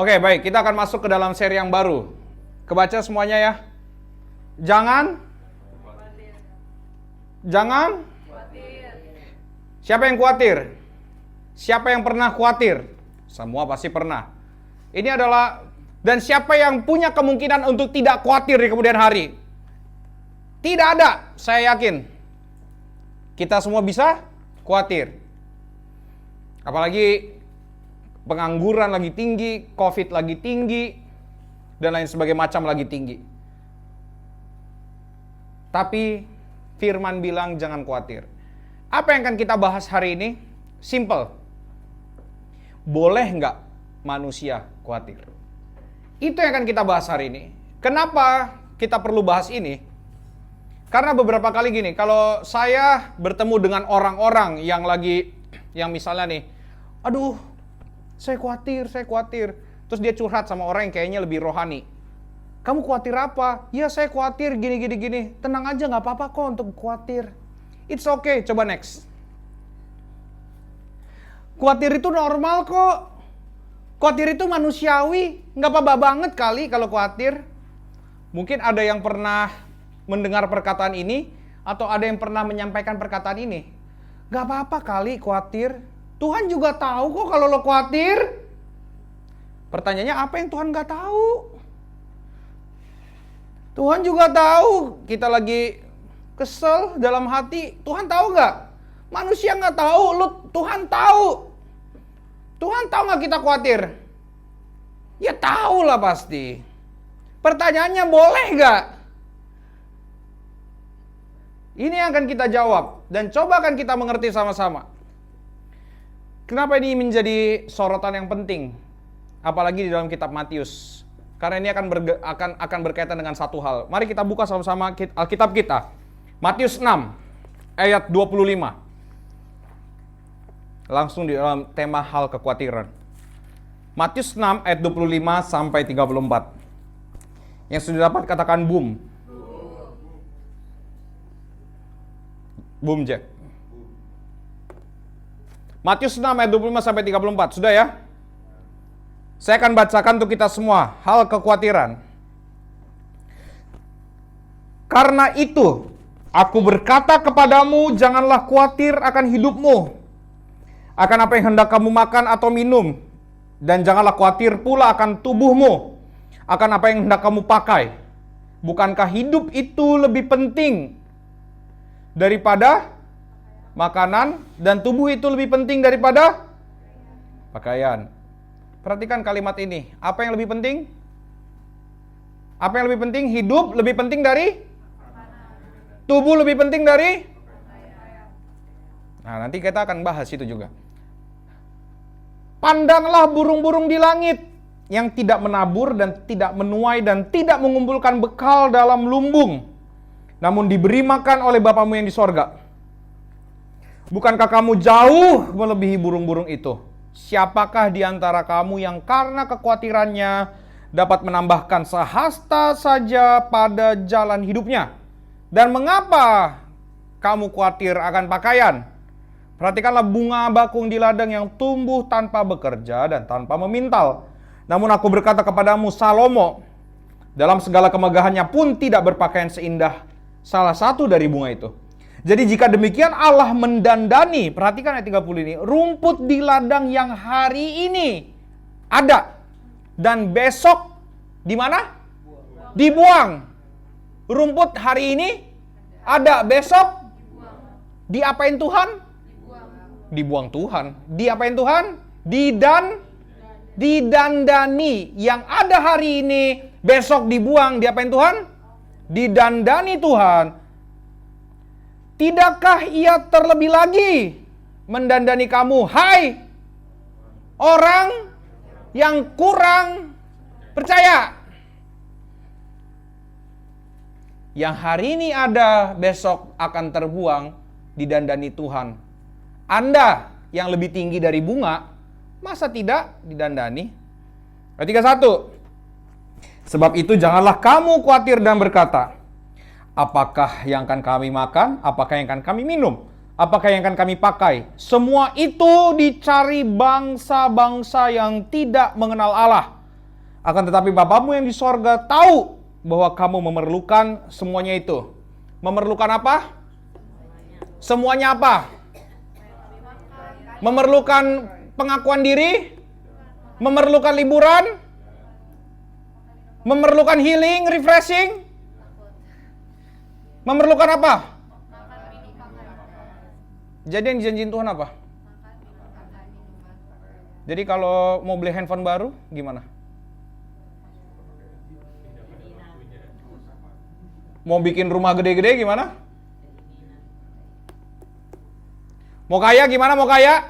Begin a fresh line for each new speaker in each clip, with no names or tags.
Oke, baik. Kita akan masuk ke dalam seri yang baru. Kebaca semuanya ya. Jangan khawatir. Siapa yang khawatir? Siapa yang pernah khawatir? Semua pasti pernah. Ini adalah, dan siapa yang punya kemungkinan untuk tidak khawatir di kemudian hari? Tidak ada, saya yakin. Kita semua bisa khawatir. Apalagi pengangguran lagi tinggi, COVID lagi tinggi, dan lain sebagainya macam lagi tinggi. Tapi firman bilang jangan khawatir. Apa yang akan kita bahas hari ini? Simple. Boleh nggak manusia khawatir? Itu yang akan kita bahas hari ini. Kenapa kita perlu bahas ini? Karena beberapa kali gini, kalau saya bertemu dengan orang-orang yang misalnya nih, aduh, saya khawatir. Terus dia curhat sama orang yang kayaknya lebih rohani. Kamu khawatir apa? Ya saya khawatir gini. Tenang aja, gak apa-apa kok untuk khawatir. It's okay, coba next. Khawatir itu normal kok. Khawatir itu manusiawi. Gak apa-apa banget kali kalau khawatir. Mungkin ada yang pernah mendengar perkataan ini, atau ada yang pernah menyampaikan perkataan ini. Gak apa-apa kali khawatir. Tuhan juga tahu kok kalau lo khawatir. Pertanyaannya, apa yang Tuhan gak tahu? Tuhan juga tahu kita lagi kesel dalam hati. Tuhan tahu gak? Manusia gak tahu, Tuhan tahu. Tuhan tahu gak kita khawatir? Ya tahu lah pasti. Pertanyaannya, boleh gak? Ini yang akan kita jawab dan coba akan kita mengerti sama-sama. Kenapa ini menjadi sorotan yang penting? Apalagi di dalam kitab Matius. Karena ini akan berkaitan dengan satu hal. Mari kita buka sama-sama Alkitab kita. Matius 6 ayat 25. Langsung di dalam tema hal kekhawatiran. Matius 6 ayat 25 sampai 34. Yang sudah dapat katakan boom. Boom Jack. Matius 6 ayat 25 sampai 34. Sudah ya? Saya akan bacakan untuk kita semua hal kekhawatiran. Karena itu, aku berkata kepadamu, janganlah khawatir akan hidupmu, akan apa yang hendak kamu makan atau minum, dan janganlah khawatir pula akan tubuhmu, akan apa yang hendak kamu pakai. Bukankah hidup itu lebih penting daripada makanan, dan tubuh itu lebih penting daripada pakaian? Perhatikan kalimat ini. Apa yang lebih penting? Apa yang lebih penting? Hidup lebih penting dari? Tubuh lebih penting dari? Nah, nanti kita akan bahas itu juga. Pandanglah burung-burung di langit yang tidak menabur dan tidak menuai dan tidak mengumpulkan bekal dalam lumbung, namun diberi makan oleh Bapamu yang di sorga. Bukankah kamu jauh melebihi burung-burung itu? Siapakah di antara kamu yang karena kekhawatirannya dapat menambahkan sehasta saja pada jalan hidupnya? Dan mengapa kamu khawatir akan pakaian? Perhatikanlah bunga bakung di ladang yang tumbuh tanpa bekerja dan tanpa memintal. Namun aku berkata kepadamu, Salomo dalam segala kemegahannya pun tidak berpakaian seindah salah satu dari bunga itu. Jadi jika demikian Allah mendandani, perhatikan ayat 30 ini, rumput di ladang yang hari ini ada dan besok di mana? Dibuang. Rumput hari ini ada, besok diapain Tuhan? Dibuang Tuhan. Diapain Tuhan? Didandani. Yang ada hari ini, besok dibuang, diapain Tuhan? Didandani Tuhan. Tidakkah ia terlebih lagi mendandani kamu, hai orang yang kurang percaya? Yang hari ini ada, besok akan terbuang, didandani Tuhan. Anda yang lebih tinggi dari bunga, masa tidak didandani? Ayat 31. Sebab itu janganlah kamu khawatir dan berkata, apakah yang akan kami makan? Apakah yang akan kami minum? Apakah yang akan kami pakai? Semua itu dicari bangsa-bangsa yang tidak mengenal Allah. Akan tetapi Bapamu yang di sorga tahu bahwa kamu memerlukan semuanya itu. Memerlukan apa? Semuanya apa? Memerlukan pengakuan diri? Memerlukan liburan? Memerlukan healing, refreshing? Memerlukan apa? Jadi yang dijanjiin Tuhan apa? Jadi kalau mau beli handphone baru, gimana? Mau bikin rumah gede-gede gimana? Mau kaya gimana? Mau kaya?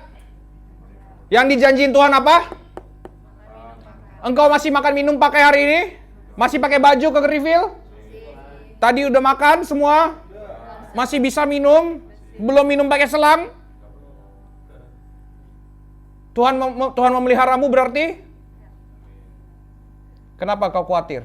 Yang dijanjiin Tuhan apa? Engkau masih makan minum pakai hari ini? Masih pakai baju ke refill? Tadi udah makan semua? Masih bisa minum? Belum minum pakai selang? Tuhan memeliharamu berarti? Kenapa kau khawatir?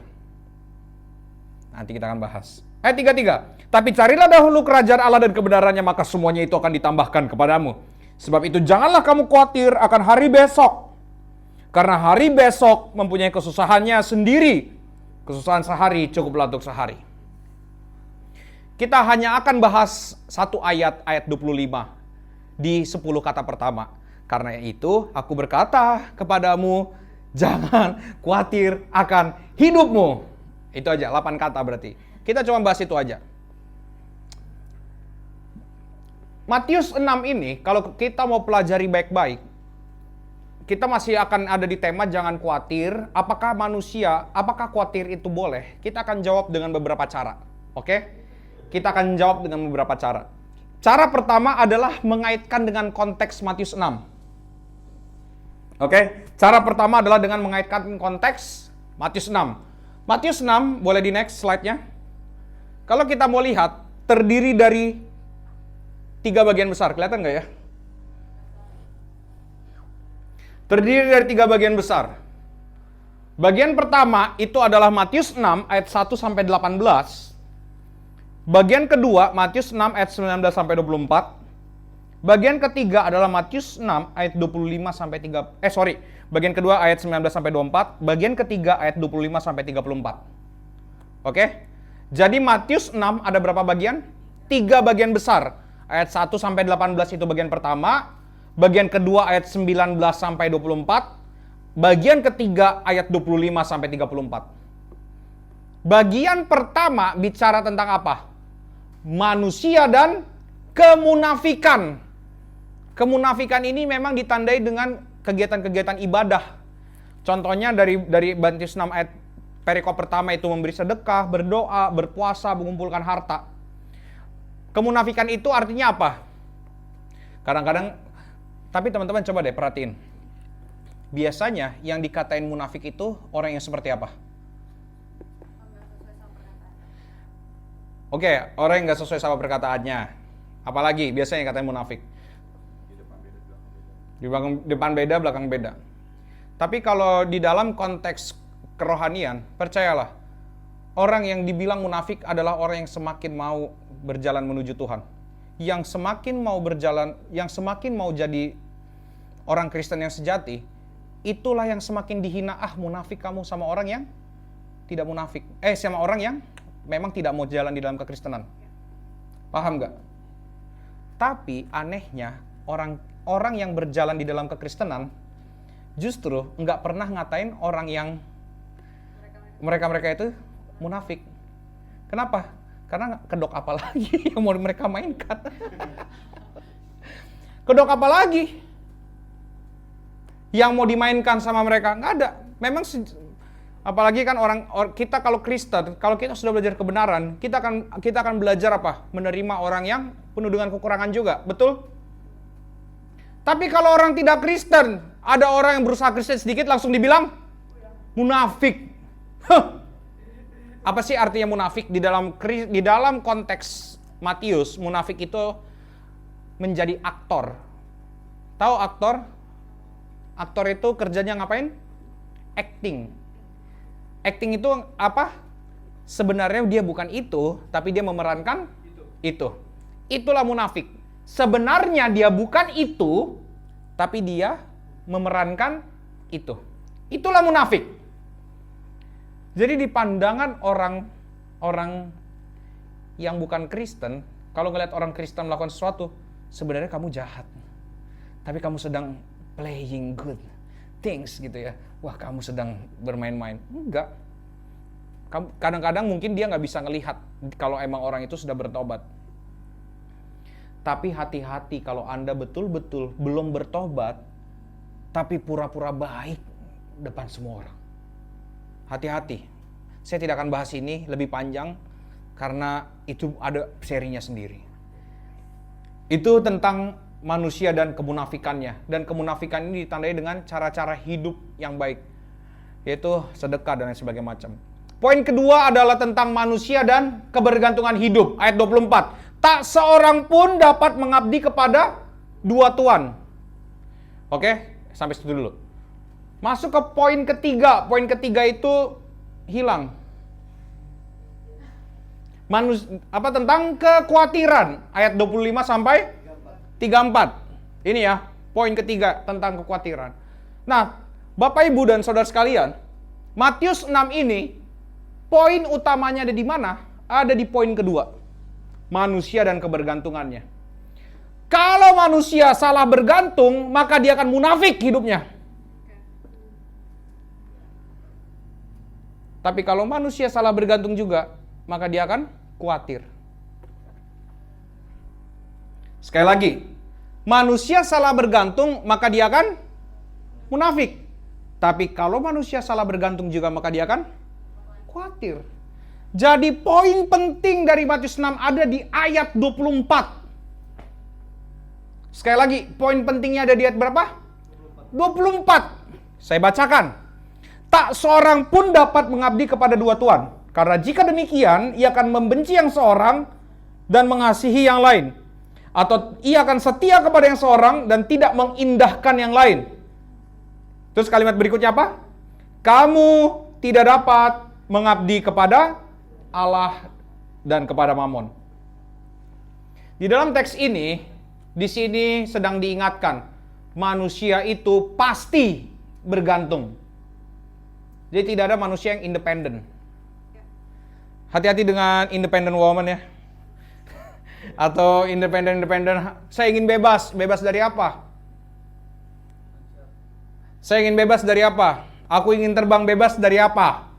Nanti kita akan bahas. Ayat 33. Tapi carilah dahulu kerajaan Allah dan kebenarannya, maka semuanya itu akan ditambahkan kepadamu. Sebab itu janganlah kamu khawatir akan hari besok. Karena hari besok mempunyai kesusahannya sendiri. Kesusahan sehari cukuplah untuk sehari. Kita hanya akan bahas satu ayat 25 di 10 kata pertama. Karena itu aku berkata kepadamu, jangan khawatir akan hidupmu. Itu aja, 8 kata berarti. Kita cuma bahas itu aja. Matius 6 ini, kalau kita mau pelajari baik-baik, kita masih akan ada di tema jangan khawatir. Apakah khawatir itu boleh? Kita akan jawab dengan beberapa cara. Oke? Kita akan jawab dengan beberapa cara. Cara pertama adalah mengaitkan dengan konteks Matius 6. Oke? Cara pertama adalah dengan mengaitkan konteks Matius 6. Matius 6, boleh di next slide-nya. Kalau kita mau lihat, terdiri dari 3 bagian besar. Kelihatan nggak ya? Terdiri dari 3 bagian besar. Bagian pertama itu adalah Matius 6 ayat 1 sampai 18. Bagian kedua Matius 6 ayat 19 sampai 24. Bagian ketiga adalah Matius 6 ayat 25 sampai 3 Bagian kedua ayat 19 sampai 24, bagian ketiga ayat 25 sampai 34. Oke? Jadi Matius 6 ada berapa bagian? 3 bagian besar. Ayat 1 sampai 18 itu bagian pertama, bagian kedua ayat 19 sampai 24, bagian ketiga ayat 25 sampai 34. Bagian pertama bicara tentang apa? Manusia dan kemunafikan. Kemunafikan ini memang ditandai dengan kegiatan-kegiatan ibadah. Contohnya dari Matius 6 ayat perikop pertama itu memberi sedekah, berdoa, berpuasa, mengumpulkan harta. Kemunafikan itu artinya apa? Kadang-kadang, tapi teman-teman coba deh perhatiin. Biasanya yang dikatain munafik itu orang yang seperti apa? Oke, orang yang nggak sesuai sama perkataannya. Apalagi biasanya yang katain munafik. Di depan beda, belakang beda. Tapi kalau di dalam konteks kerohanian, percayalah, orang yang dibilang munafik adalah orang yang semakin mau berjalan menuju Tuhan. Yang semakin mau berjalan, yang semakin mau jadi orang Kristen yang sejati, itulah yang semakin dihina. Ah, munafik kamu, sama orang yang tidak munafik. Sama orang yang memang tidak mau jalan di dalam kekristenan. Paham nggak? Tapi anehnya, orang yang berjalan di dalam kekristenan justru nggak pernah ngatain orang yang mereka itu munafik. Kenapa? Karena kedok apa lagi yang mau mereka mainkan? Kedok apa lagi yang mau dimainkan sama mereka? Nggak ada. Memang apalagi kan kita kalau Kristen, kalau kita sudah belajar kebenaran, kita akan belajar apa? Menerima orang yang penuh dengan kekurangan juga, betul? Tapi kalau orang tidak Kristen, ada orang yang berusaha Kristen sedikit langsung dibilang munafik. Apa sih artinya munafik di dalam konteks Matius? Munafik itu menjadi aktor. Tahu aktor? Aktor itu kerjanya ngapain? Acting. Acting itu apa? Sebenarnya dia bukan itu, tapi dia memerankan itu. Itulah munafik. Sebenarnya dia bukan itu, tapi dia memerankan itu. Itulah munafik. Jadi di pandangan orang yang bukan Kristen, kalau ngeliat orang Kristen melakukan sesuatu, sebenarnya kamu jahat. Tapi kamu sedang playing good things gitu ya. Wah, kamu sedang bermain-main. Enggak. Kadang-kadang mungkin dia nggak bisa ngelihat kalau emang orang itu sudah bertobat. Tapi hati-hati kalau Anda betul-betul belum bertobat, tapi pura-pura baik depan semua orang. Hati-hati. Saya tidak akan bahas ini lebih panjang, karena itu ada serinya sendiri. Itu tentang manusia dan kemunafikannya. Dan kemunafikan ini ditandai dengan cara-cara hidup yang baik, yaitu sedekah dan lain sebagainya macam. Poin kedua adalah tentang manusia dan kebergantungan hidup. Ayat 24. Tak seorang pun dapat mengabdi kepada dua tuan. Oke, sampai situ dulu. Masuk ke poin ketiga. Poin ketiga itu hilang. Tentang kekhawatiran. Ayat 25 sampai 34. Ini ya, poin ketiga tentang kekhawatiran. Nah, Bapak Ibu dan Saudara sekalian, Matius 6 ini poin utamanya ada di mana? Ada di poin kedua. Manusia dan kebergantungannya. Kalau manusia salah bergantung, maka dia akan munafik hidupnya. Tapi kalau manusia salah bergantung juga, maka dia akan khawatir. Sekali lagi, manusia salah bergantung, maka dia akan munafik. Tapi kalau manusia salah bergantung juga, maka dia akan khawatir. Jadi poin penting dari Matius 6 ada di ayat 24. Sekali lagi, poin pentingnya ada di ayat berapa? 24. Saya bacakan. Tak seorang pun dapat mengabdi kepada dua tuan. Karena jika demikian, ia akan membenci yang seorang dan mengasihi yang lain. Atau ia akan setia kepada yang seorang dan tidak mengindahkan yang lain. Terus kalimat berikutnya apa? Kamu tidak dapat mengabdi kepada Allah dan kepada Mamon. Di dalam teks ini, di sini sedang diingatkan, manusia itu pasti bergantung. Jadi tidak ada manusia yang independen. Hati-hati dengan independent woman ya. Atau independen, saya ingin bebas. Bebas dari apa? Saya ingin bebas dari apa? Aku ingin terbang bebas dari apa?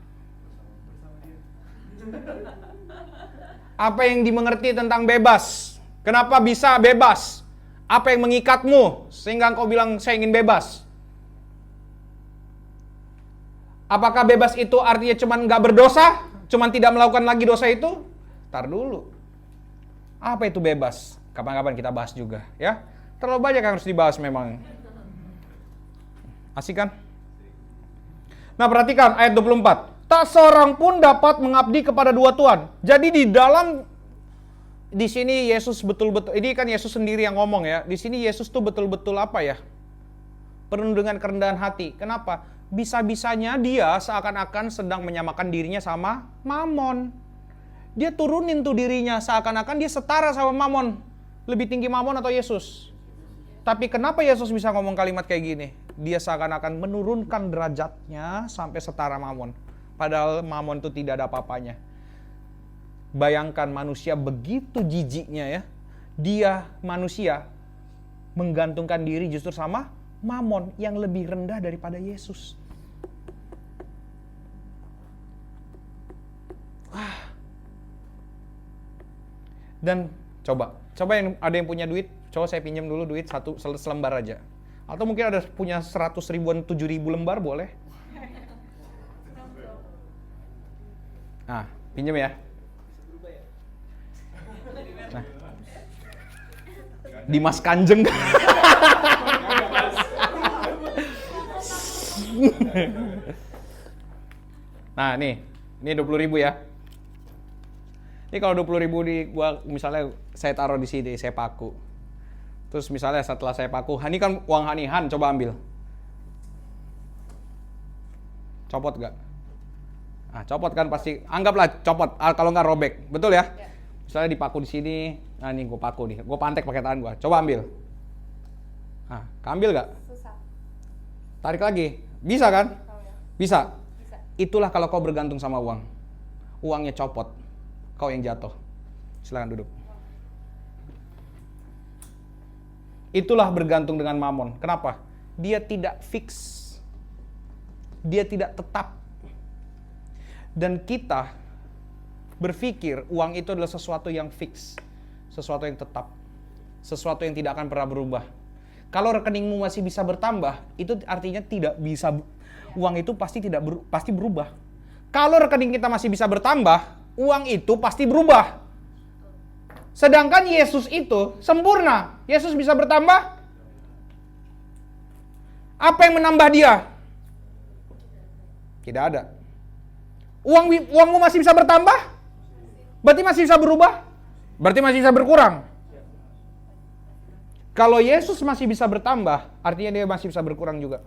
Apa yang dimengerti tentang bebas? Kenapa bisa bebas? Apa yang mengikatmu sehingga engkau bilang saya ingin bebas? Apakah bebas itu artinya cuman gak berdosa? Cuman tidak melakukan lagi dosa itu? Tar dulu. Apa itu bebas? Kapan-kapan kita bahas juga ya. Terlalu banyak yang harus dibahas memang. Asik kan? Nah, perhatikan ayat 24. Tak seorang pun dapat mengabdi kepada dua tuan. Jadi di sini Yesus betul-betul, ini kan Yesus sendiri yang ngomong ya. Di sini Yesus tuh betul-betul apa ya? Penuh dengan kerendahan hati. Kenapa? Bisa-bisanya dia seakan-akan sedang menyamakan dirinya sama Mamon. Dia turunin tuh dirinya seakan-akan dia setara sama Mamon. Lebih tinggi Mamon atau Yesus? Tapi kenapa Yesus bisa ngomong kalimat kayak gini? Dia seakan-akan menurunkan derajatnya sampai setara Mamon. Padahal Mamon itu tidak ada apa-apanya. Bayangkan manusia begitu jijiknya ya. Dia manusia menggantungkan diri justru sama Mamon yang lebih rendah daripada Yesus. Dan coba yang ada yang punya duit, coba saya pinjam dulu duit satu selembar aja. Atau mungkin ada punya 100 ribuan, 7 ribu lembar boleh. Nah, pinjam ya. Nah. Dimas Kanjeng. Nah, ini 20.000 ya. Ini kalau 20.000 gua misalnya saya taruh di sini, saya paku. Terus misalnya setelah saya paku, ini kan uang Hanihan, coba ambil. Copot gak? Nah, copot kan pasti, anggaplah copot, kalau nggak robek, betul ya? Misalnya dipaku di sini, nah ini gue paku nih, gue pantek pakai tangan gue, coba ambil. Nah, ambil gak?
Susah.
Tarik lagi, bisa kan?
Tahu ya.
Bisa. Itulah kalau kau bergantung sama uang. Uangnya copot, kau yang jatuh. Silakan duduk. Itulah bergantung dengan mamon. Kenapa? Dia tidak fix. Dia tidak tetap. Dan kita berpikir uang itu adalah sesuatu yang fix. Sesuatu yang tetap. Sesuatu yang tidak akan pernah berubah. Kalau rekeningmu masih bisa bertambah, itu artinya tidak bisa, uang itu pasti berubah. Kalau rekening kita masih bisa bertambah, uang itu pasti berubah. Sedangkan Yesus itu sempurna. Yesus bisa bertambah. Apa yang menambah dia? Tidak ada. Uangmu masih bisa bertambah? Berarti masih bisa berubah? Berarti masih bisa berkurang? Kalau Yesus masih bisa bertambah, artinya dia masih bisa berkurang juga.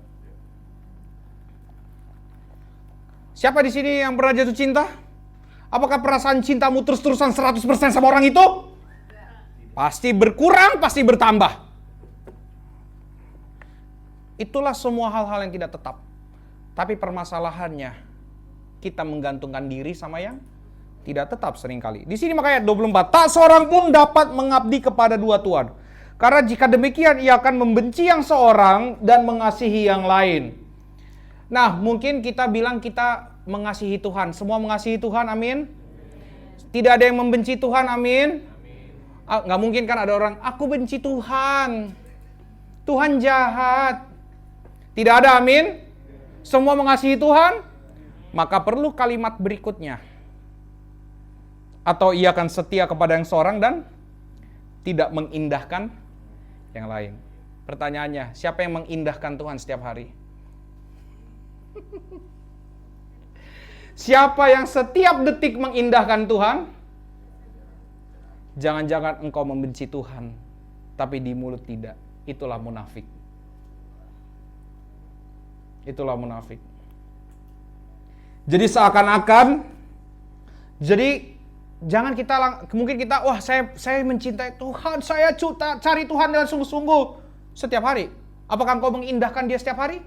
Siapa di sini yang pernah jatuh cinta? Apakah perasaan cintamu terus-terusan 100% sama orang itu? Pasti berkurang, pasti bertambah. Itulah semua hal-hal yang tidak tetap. Tapi permasalahannya, kita menggantungkan diri sama yang tidak tetap seringkali. Di sini makanya ayat 24, tak seorang pun dapat mengabdi kepada dua tuan. Karena jika demikian, ia akan membenci yang seorang dan mengasihi yang lain. Nah, mungkin kita bilang kita mengasihi Tuhan. Semua mengasihi Tuhan, amin. Tidak ada yang membenci Tuhan, amin. Nggak mungkin kan ada orang, aku benci Tuhan. Tuhan jahat. Tidak ada, amin. Semua mengasihi Tuhan. Maka perlu kalimat berikutnya. Atau ia akan setia kepada yang seorang dan tidak mengindahkan yang lain. Pertanyaannya, siapa yang mengindahkan Tuhan setiap hari? Siapa yang setiap detik mengindahkan Tuhan? Jangan-jangan engkau membenci Tuhan, tapi di mulut tidak. Itulah munafik. Itulah munafik. Jadi seakan-akan, jangan mungkin kita, wah saya mencintai Tuhan, saya cari Tuhan dengan sungguh-sungguh setiap hari. Apakah engkau mengindahkan dia setiap hari?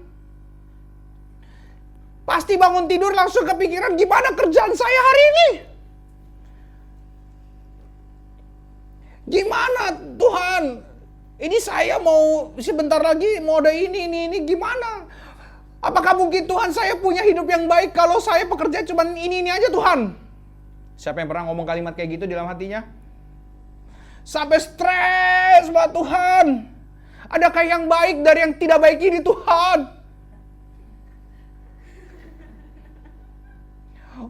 Pasti bangun tidur langsung kepikiran, gimana kerjaan saya hari ini? Gimana Tuhan? Ini saya mau sebentar lagi mau ada ini gimana? Apakah mungkin Tuhan saya punya hidup yang baik kalau saya pekerjaan cuma ini aja Tuhan? Siapa yang pernah ngomong kalimat kayak gitu di dalam hatinya? Sampai stres banget Tuhan. Adakah yang baik dari yang tidak baik ini Tuhan?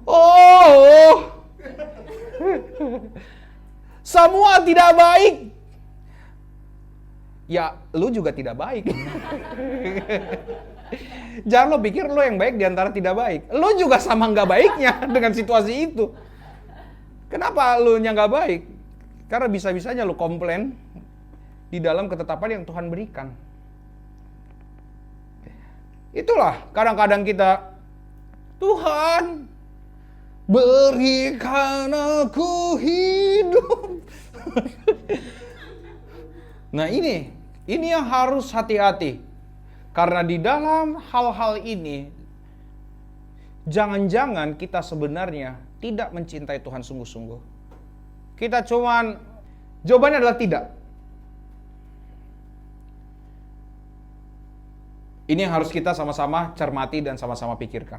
Oh. Semua tidak baik. Ya, lu juga tidak baik. Jangan lo pikir lo yang baik di antara tidak baik. Lo juga sama nggak baiknya dengan situasi itu. Kenapa lo nya nggak baik? Karena bisa-bisanya lo komplain di dalam ketetapan yang Tuhan berikan. Itulah kadang-kadang kita, Tuhan, berikan aku hidup. Nah ini yang harus hati-hati. Karena di dalam hal-hal ini, jangan-jangan kita sebenarnya tidak mencintai Tuhan sungguh-sungguh. Kita jawabannya adalah tidak. Ini yang harus kita sama-sama cermati dan sama-sama pikirkan.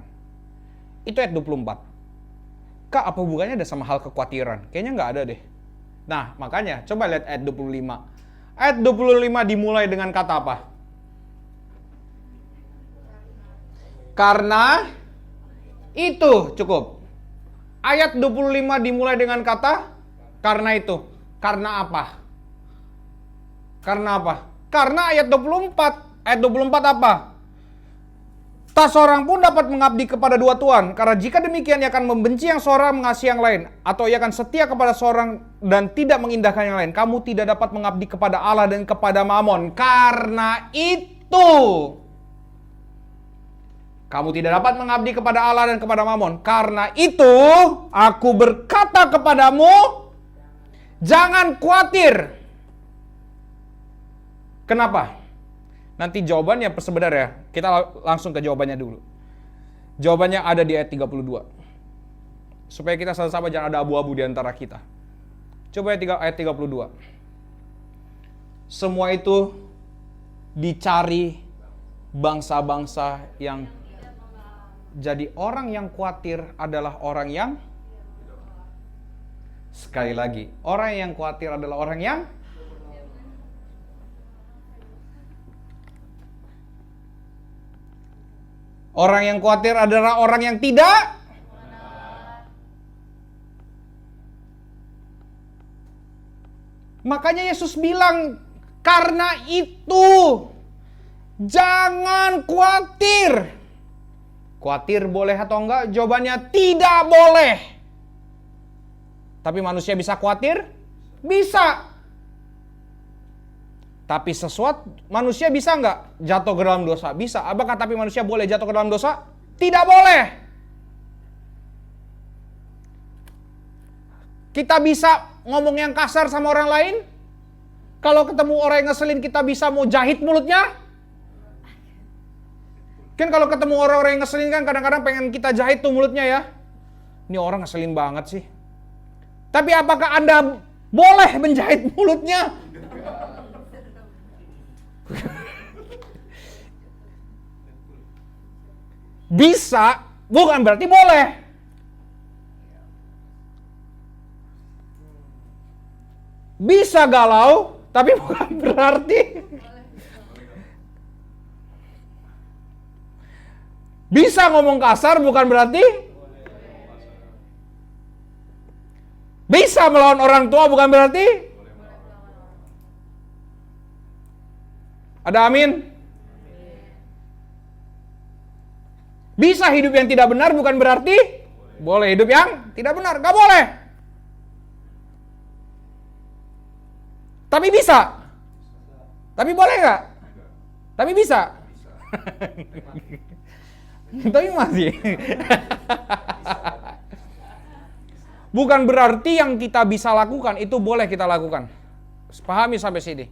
Itu ayat 24. Kak, apa hubungannya ada sama hal kekhawatiran? Kayaknya nggak ada deh. Nah, makanya coba lihat ayat 25. Ayat 25 dimulai dengan kata apa? Karena itu, cukup. Ayat 25 dimulai dengan kata karena itu. Karena apa? Karena apa? Karena ayat 24. Ayat 24 apa? Tak seorang pun dapat mengabdi kepada dua tuan, karena jika demikian ia akan membenci yang seorang, mengasihi yang lain, atau ia akan setia kepada seorang dan tidak mengindahkan yang lain. Kamu tidak dapat mengabdi kepada Allah dan kepada Mamon. Karena itu, kamu tidak dapat mengabdi kepada Allah dan kepada Mamon. Karena itu, aku berkata kepadamu, jangan khawatir. Kenapa? Nanti jawabannya sebenarnya, kita langsung ke jawabannya dulu. Jawabannya ada di ayat 32. Supaya kita sama-sama jangan ada abu-abu di antara kita. Coba ayat 32. Semua itu dicari bangsa-bangsa yang jadi orang yang khawatir adalah orang yang, sekali lagi, orang yang khawatir adalah orang yang khawatir adalah orang yang tidak. Makanya Yesus bilang, karena itu jangan khawatir. Khawatir boleh atau enggak? Jawabannya tidak boleh. Tapi manusia bisa khawatir? Bisa. Tapi manusia bisa enggak jatuh ke dalam dosa? Bisa. Apakah tapi manusia boleh jatuh ke dalam dosa? Tidak boleh. Kita bisa ngomong yang kasar sama orang lain? Kalau ketemu orang yang ngeselin kita bisa mau jahit mulutnya? Kan kalau ketemu orang-orang yang ngeselin kan kadang-kadang pengen kita jahit tuh mulutnya ya. Ini orang ngeselin banget sih. Tapi apakah Anda boleh menjahit mulutnya? Bisa, bukan berarti boleh. Bisa galau, tapi bukan berarti. Bisa ngomong kasar, bukan berarti. Bisa melawan orang tua, bukan berarti. Ada amin? Bisa hidup yang tidak benar, bukan berarti boleh hidup yang tidak benar. Gak boleh. Tapi bisa. Tapi boleh gak? Tapi bisa. Tapi masih. Bukan berarti yang kita bisa lakukan itu boleh kita lakukan. Pahami sampai sini.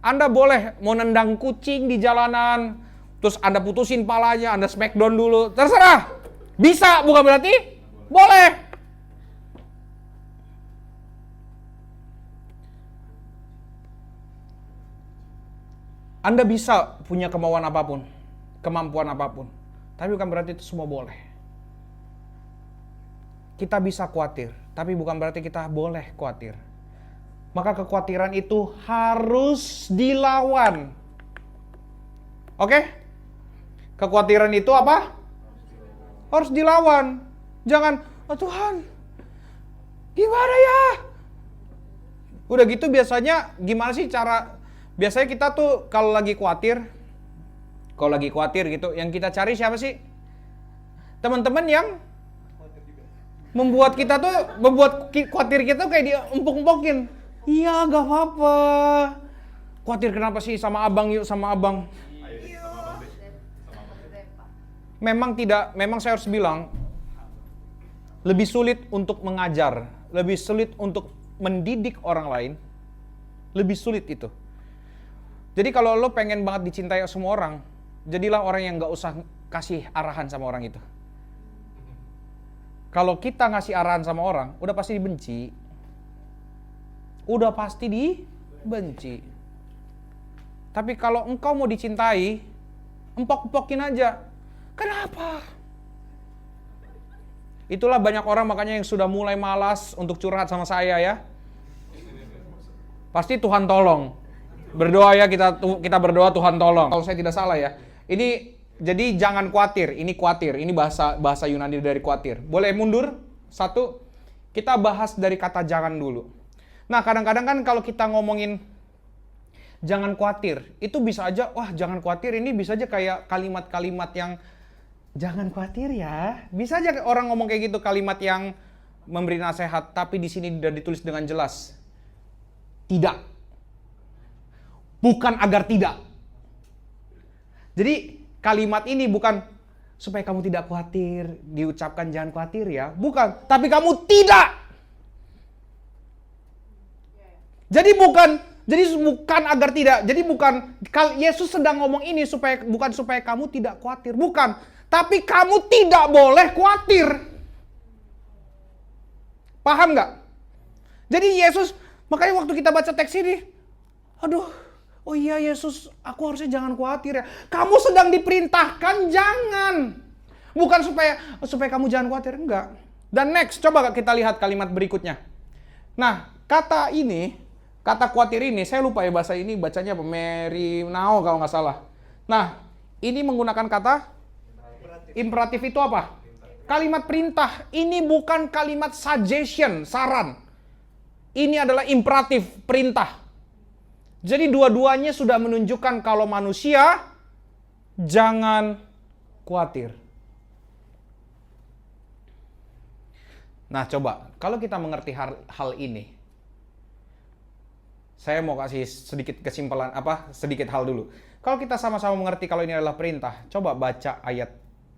Anda boleh mau nendang kucing di jalanan, terus Anda putusin palanya, Anda smackdown dulu, terserah. Bisa, bukan berarti boleh. Anda bisa punya kemauan apapun, kemampuan apapun. Tapi bukan berarti itu semua boleh. Kita bisa khawatir, tapi bukan berarti kita boleh khawatir. Maka kekhawatiran itu harus dilawan. Oke? Kekhawatiran itu apa? Harus dilawan. Jangan, oh Tuhan, gimana ya? Udah gitu biasanya, gimana sih cara, biasanya kita tuh kalau lagi khawatir gitu, yang kita cari siapa sih? Teman-teman yang membuat khawatir kita kayak diempuk-empokin. Iya, gak apa-apa. Khawatir kenapa sih? Sama abang yuk, sama abang. Memang saya harus bilang, lebih sulit untuk mengajar, lebih sulit untuk mendidik orang lain, lebih sulit itu. Jadi kalau lo pengen banget dicintai semua orang, jadilah orang yang gak usah kasih arahan sama orang itu. Kalau kita ngasih arahan sama orang, udah pasti dibenci. Tapi kalau engkau mau dicintai, empok-empokin aja. Kenapa? Itulah banyak orang makanya yang sudah mulai malas untuk curhat sama saya ya. Pasti Tuhan tolong. Berdoa ya, kita berdoa Tuhan tolong. Kalau saya tidak salah ya. Ini jadi jangan khawatir, ini khawatir. Ini bahasa Yunani dari khawatir. Boleh mundur? Satu, kita bahas dari kata jangan dulu. Nah, kadang-kadang kan kalau kita ngomongin jangan khawatir, itu bisa aja, wah jangan khawatir ini bisa aja kayak kalimat-kalimat yang jangan khawatir ya. Bisa aja orang ngomong kayak gitu, kalimat yang memberi nasihat, tapi di sini sudah ditulis dengan jelas. Tidak. Bukan agar tidak. Jadi kalimat ini bukan supaya kamu tidak khawatir, diucapkan jangan khawatir ya. Bukan, tapi kamu tidak. Jadi bukan agar tidak. Jadi bukan Yesus sedang ngomong ini bukan supaya kamu tidak khawatir, bukan. Tapi kamu tidak boleh khawatir. Paham nggak? Jadi Yesus, makanya waktu kita baca teks ini, aduh, oh iya Yesus, aku harusnya jangan khawatir ya. Kamu sedang diperintahkan jangan. Bukan supaya kamu jangan khawatir, enggak. Dan next, coba kita lihat kalimat berikutnya. Nah, kata khawatir ini, saya lupa ya bahasa ini bacanya apa, merinao kalau nggak salah. Nah, ini menggunakan kata imperatif itu apa? Kalimat perintah. Ini bukan kalimat suggestion, saran. Ini adalah imperatif, perintah. Jadi dua-duanya sudah menunjukkan kalau manusia jangan khawatir. Nah, coba kalau kita mengerti hal ini, saya mau kasih sedikit kesimpulan sedikit hal dulu. Kalau kita sama-sama mengerti kalau ini adalah perintah, coba baca ayat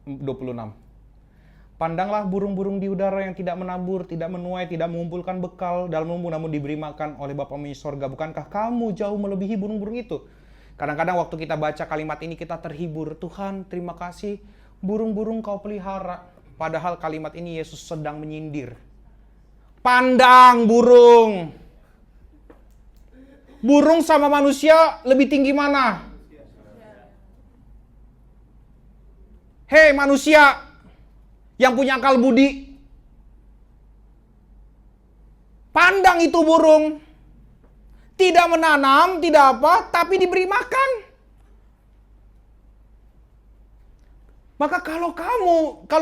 26. Pandanglah burung-burung di udara yang tidak menabur, tidak menuai, tidak mengumpulkan bekal dalam lumbung, namun diberi makan oleh Bapamu di sorga. Bukankah kamu jauh melebihi burung-burung itu? Kadang-kadang waktu kita baca kalimat ini kita terhibur. Tuhan, terima kasih, burung-burung kau pelihara. Padahal kalimat ini Yesus sedang menyindir. Pandang burung. Burung sama manusia lebih tinggi mana? Hei manusia yang punya akal budi, pandang itu burung, tidak menanam, tidak apa, tapi diberi makan. Maka kalau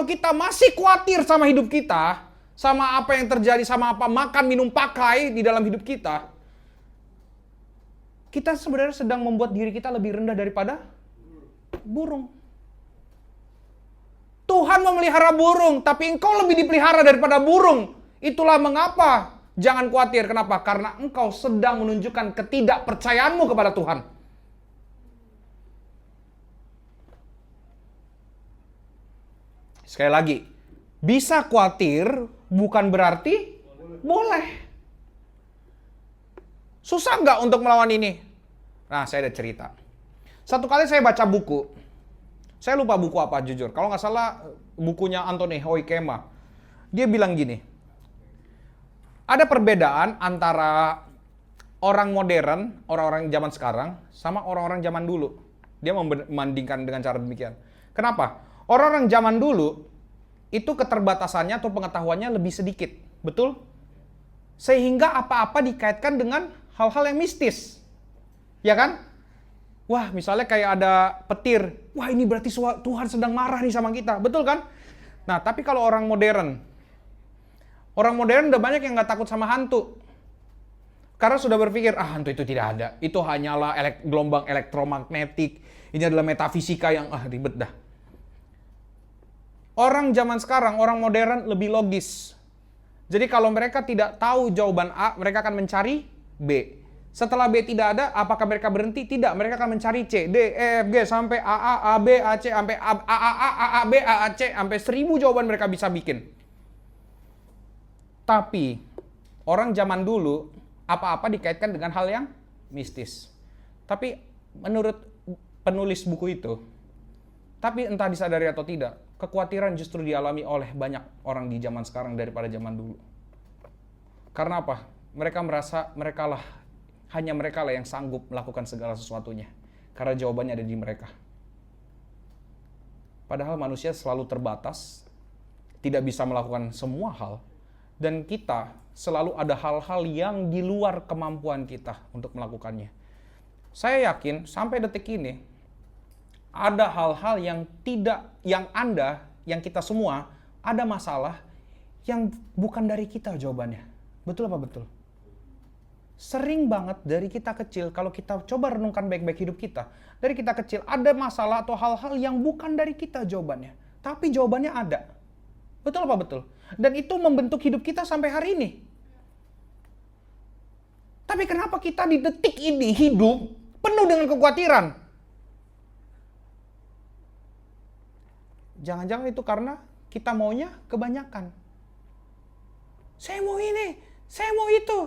kita masih khawatir sama hidup kita, sama apa yang terjadi, sama apa makan, minum, pakai di dalam hidup kita sebenarnya sedang membuat diri kita lebih rendah daripada burung. Tuhan memelihara burung, tapi engkau lebih dipelihara daripada burung. Itulah mengapa jangan khawatir. Kenapa? Karena engkau sedang menunjukkan ketidakpercayaanmu kepada Tuhan. Sekali lagi, bisa khawatir bukan berarti boleh. Susah nggak untuk melawan ini? Nah, saya ada cerita. Satu kali saya baca buku. Saya lupa buku apa jujur. Kalau nggak salah bukunya Anthony Hoekema. Dia bilang gini. Ada perbedaan antara orang modern, orang-orang zaman sekarang, sama orang-orang zaman dulu. Dia membandingkan dengan cara demikian. Kenapa? Orang-orang zaman dulu, itu keterbatasannya atau pengetahuannya lebih sedikit. Betul? Sehingga apa-apa dikaitkan dengan hal-hal yang mistis. Ya kan? Wah, misalnya kayak ada petir. Wah, ini berarti Tuhan sedang marah nih sama kita. Betul kan? Nah, tapi kalau orang modern udah banyak yang nggak takut sama hantu. Karena sudah berpikir, hantu itu tidak ada. Itu hanyalah gelombang elektromagnetik. Ini adalah metafisika yang ribet dah. Orang zaman sekarang, orang modern lebih logis. Jadi kalau mereka tidak tahu jawaban A, mereka akan mencari B. Setelah B tidak ada, apakah mereka berhenti? Tidak, mereka akan mencari C, D, E, F, G, sampai A, A, A, B, A, C, sampai A, A, A, A, A, B, A, A, C, sampai 1000 jawaban mereka bisa bikin. Tapi, orang zaman dulu, apa-apa dikaitkan dengan hal yang mistis. Tapi, menurut penulis buku itu, tapi entah disadari atau tidak, kekhawatiran justru dialami oleh banyak orang di zaman sekarang daripada zaman dulu. Karena apa? Mereka merasa hanya mereka lah yang sanggup melakukan segala sesuatunya. Karena jawabannya ada di mereka. Padahal manusia selalu terbatas, tidak bisa melakukan semua hal. Dan kita selalu ada hal-hal yang di luar kemampuan kita untuk melakukannya. Saya yakin sampai detik ini, ada hal-hal yang kita semua, ada masalah yang bukan dari kita jawabannya. Betul apa betul? Sering banget dari kita kecil, kalau kita coba renungkan baik-baik hidup kita, dari kita kecil ada masalah atau hal-hal yang bukan dari kita jawabannya, tapi jawabannya ada. Betul apa betul? Dan itu membentuk hidup kita sampai hari ini. Tapi kenapa kita di detik ini hidup penuh dengan kekhawatiran? Jangan-jangan itu karena kita maunya kebanyakan. Saya mau ini, saya mau itu.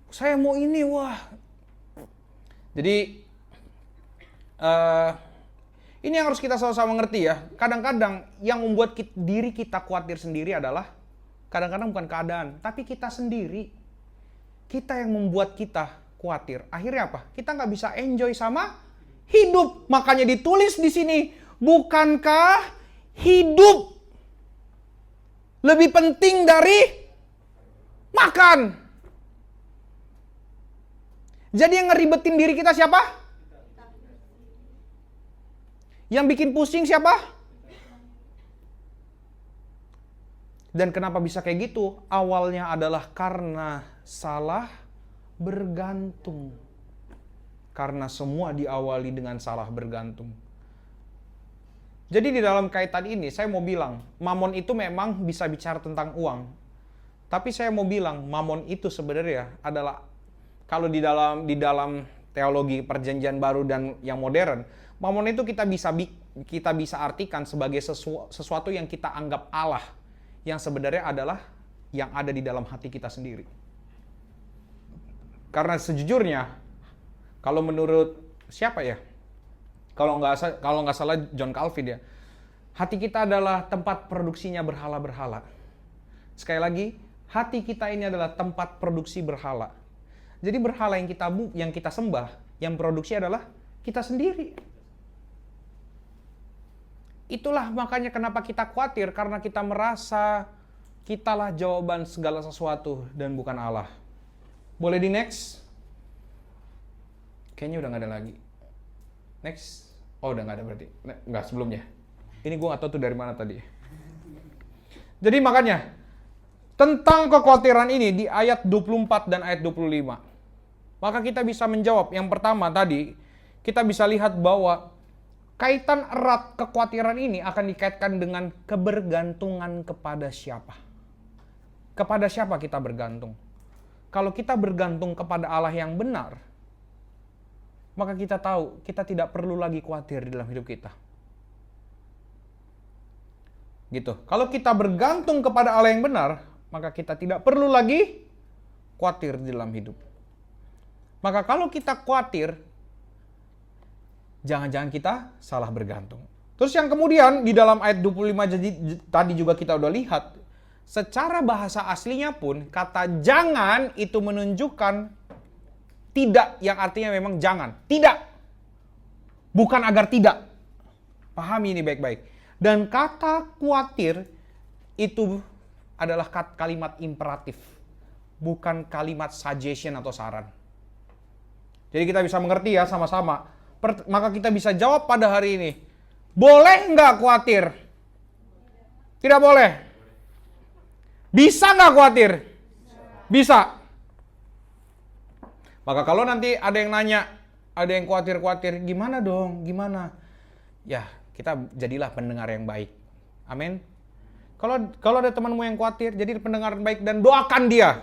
Saya mau ini, wah. Jadi, Ini yang harus kita sama-sama mengerti ya. Kadang-kadang yang membuat diri kita khawatir sendiri adalah kadang-kadang bukan keadaan, tapi kita sendiri. Kita yang membuat kita khawatir. Akhirnya apa? Kita nggak bisa enjoy sama hidup. Makanya ditulis di sini, bukankah hidup lebih penting dari makan? Jadi yang ngeribetin diri kita siapa? Yang bikin pusing siapa? Dan kenapa bisa kayak gitu? Awalnya adalah karena salah bergantung. Karena semua diawali dengan salah bergantung. Jadi di dalam kaitan ini saya mau bilang, mamon itu memang bisa bicara tentang uang. Tapi saya mau bilang, mamon itu sebenarnya adalah, kalau di dalam teologi perjanjian baru dan yang modern, mamon itu kita bisa artikan sebagai sesuatu yang kita anggap Allah, yang sebenarnya adalah yang ada di dalam hati kita sendiri. Karena sejujurnya, kalau menurut siapa ya? Kalau nggak salah John Calvin ya, hati kita adalah tempat produksinya berhala-berhala. Sekali lagi, hati kita ini adalah tempat produksi berhala. Jadi berhala yang kita sembah, yang produksi adalah kita sendiri. Itulah makanya kenapa kita khawatir, karena kita merasa kitalah jawaban segala sesuatu dan bukan Allah. Boleh di next? Kayaknya udah nggak ada lagi. Next. Oh, udah nggak ada berarti. Nggak, sebelumnya. Ini gue nggak tahu tuh dari mana tadi. Jadi makanya, tentang kekhawatiran ini di ayat 24 dan ayat 25. Maka kita bisa menjawab. Yang pertama tadi, kita bisa lihat bahwa kaitan erat kekhawatiran ini akan dikaitkan dengan kebergantungan kepada siapa. Kepada siapa kita bergantung? Kalau kita bergantung kepada Allah yang benar, maka kita tahu kita tidak perlu lagi khawatir di dalam hidup kita. Gitu. Kalau kita bergantung kepada Allah yang benar, maka kita tidak perlu lagi khawatir di dalam hidup. Maka kalau kita khawatir, jangan-jangan kita salah bergantung. Terus yang kemudian di dalam ayat 25 jadi tadi juga kita udah lihat, secara bahasa aslinya pun kata jangan itu menunjukkan tidak, yang artinya memang jangan. Tidak. Bukan agar tidak. Pahami ini baik-baik. Dan kata khawatir itu adalah kalimat imperatif. Bukan kalimat suggestion atau saran. Jadi kita bisa mengerti ya sama-sama. Maka kita bisa jawab pada hari ini. Boleh nggak khawatir? Tidak boleh. Bisa nggak khawatir? Bisa. Maka kalau nanti ada yang nanya, ada yang khawatir-khawatir, gimana dong? Gimana? Ya, kita jadilah pendengar yang baik. Amin. Kalau ada temanmu yang khawatir, jadi pendengar yang baik dan doakan dia.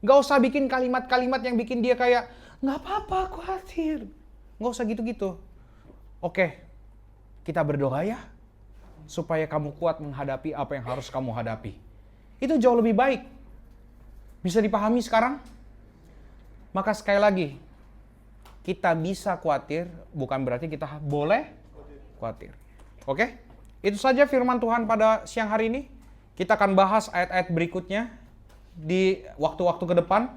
Gak usah bikin kalimat-kalimat yang bikin dia kayak, gak apa-apa khawatir. Gak usah gitu-gitu. Oke, kita berdoa ya, supaya kamu kuat menghadapi apa yang harus kamu hadapi. Itu jauh lebih baik. Bisa dipahami sekarang? Maka sekali lagi, kita bisa khawatir, bukan berarti kita boleh khawatir. Oke? Itu saja firman Tuhan pada siang hari ini. Kita akan bahas ayat-ayat berikutnya di waktu-waktu ke depan.